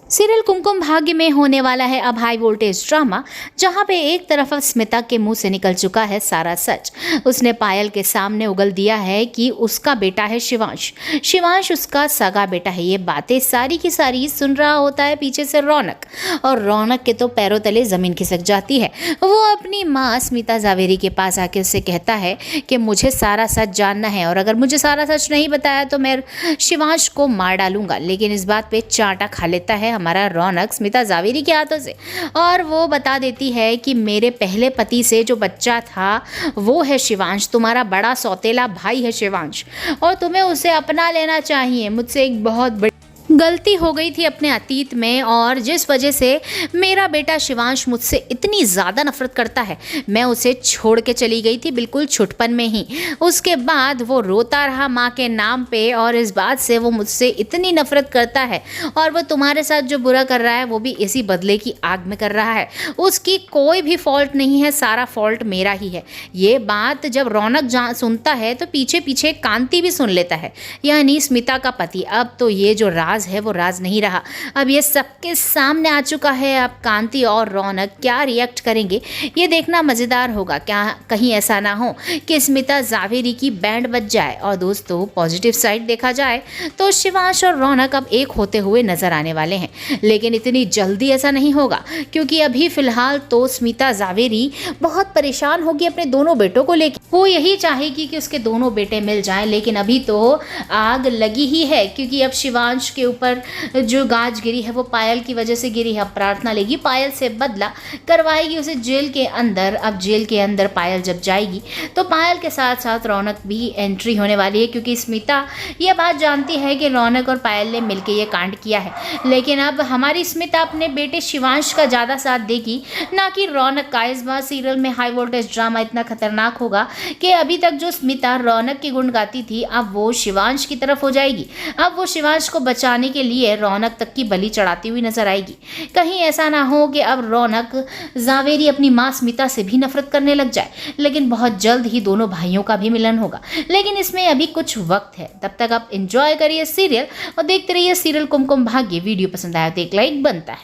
Serial Kumkum Bhagya में होने वाला है अब हाई वोल्टेज ड्रामा, जहां पे एक तरफ अब स्मिता के मुंह से निकल चुका है सारा सच। उसने पायल के सामने उगल दिया है कि उसका बेटा है शिवांश। शिवांश उसका सगा बेटा है। ये बातें सारी की सारी सुन रहा होता है पीछे से रौनक, और रौनक के तो पैरों तले जमीन खिसक जाती है। वो अपनी माँ स्मिता जावेरी के पास आके उससे कहता है कि मुझे सारा सच जानना है, और अगर मुझे सारा सच नहीं बताया तो मैं शिवांश को मार डालूंगा। लेकिन इस बात पे चांटा खा लेता है हमारा रौनक स्मिता जावेरी के हाथों से, और वो बता देती है कि मेरे पहले पति से जो बच्चा था वो है शिवांश, तुम्हारा बड़ा सौतेला भाई है शिवांश, और तुम्हें उसे अपना लेना चाहिए। मुझसे एक बहुत बड़ी गलती हो गई थी अपने अतीत में, और जिस वजह से मेरा बेटा शिवांश मुझसे इतनी ज़्यादा नफरत करता है, मैं उसे छोड़ के चली गई थी बिल्कुल छुटपन में ही। उसके बाद वो रोता रहा माँ के नाम पे, और इस बात से वो मुझसे इतनी नफरत करता है, और वो तुम्हारे साथ जो बुरा कर रहा है वो भी इसी बदले की आग में कर रहा है। उसकी कोई भी फॉल्ट नहीं है, सारा फॉल्ट मेरा ही है। ये बात जब रौनक सुनता है तो पीछे पीछे कांति भी सुन लेता है, यानी स्मिता का पति। अब तो ये जो राज है वो राज नहीं रहा, अब ये सबके सामने आ चुका है। अब कांति और रौनक क्या रिएक्ट करेंगे ये देखना मज़ेदार होगा। क्या कहीं ऐसा ना हो कि स्मिता जावेरी की बैंड बज जाए। और दोस्तों, पॉजिटिव साइड देखा जाए तो शिवांश और रौनक अब एक होते हुए नजर आने वाले हैं, लेकिन इतनी जल्दी ऐसा नहीं होगा, क्योंकि अभी फिलहाल तो स्मिता जावेरी बहुत परेशान होगी अपने दोनों बेटों को लेकर। वो यही चाहेगी कि उसके दोनों बेटे मिल जाएं, लेकिन अभी तो आग लगी ही है, क्योंकि अब शिवांश के ऊपर जो गाज गिरी है वो पायल की वजह से गिरी है। अब प्रार्थना लेगी पायल से बदला, करवाएगी उसे जेल के अंदर। अब जेल के अंदर पायल जब जाएगी तो पायल के साथ साथ रौनक भी एंट्री होने वाली है, क्योंकि स्मिता ये बात जानती है कि रौनक और पायल ने मिलकर ये कांड किया है। लेकिन अब हमारी स्मिता अपने बेटे शिवांश का ज़्यादा साथ देगी, ना कि रौनक का। इस बार सीरियल में हाई वोल्टेज ड्रामा इतना खतरनाक होगा कि अभी तक जो स्मिता रौनक की गुण गाती थी, अब वो शिवांश की तरफ हो जाएगी। अब वो शिवांश को बचाने के लिए रौनक तक की बलि चढ़ाती हुई नजर आएगी। कहीं ऐसा ना हो कि अब रौनक जावेरी अपनी माँ स्मिता से भी नफरत करने लग जाए। लेकिन बहुत जल्द ही दोनों भाइयों का भी मिलन होगा, लेकिन इसमें अभी कुछ वक्त है। तब तक आप एंजॉय करिए सीरियल और देखते रहिए सीरियल कुमकुम भाग्य। वीडियो पसंद आया तो एक लाइक बनता है।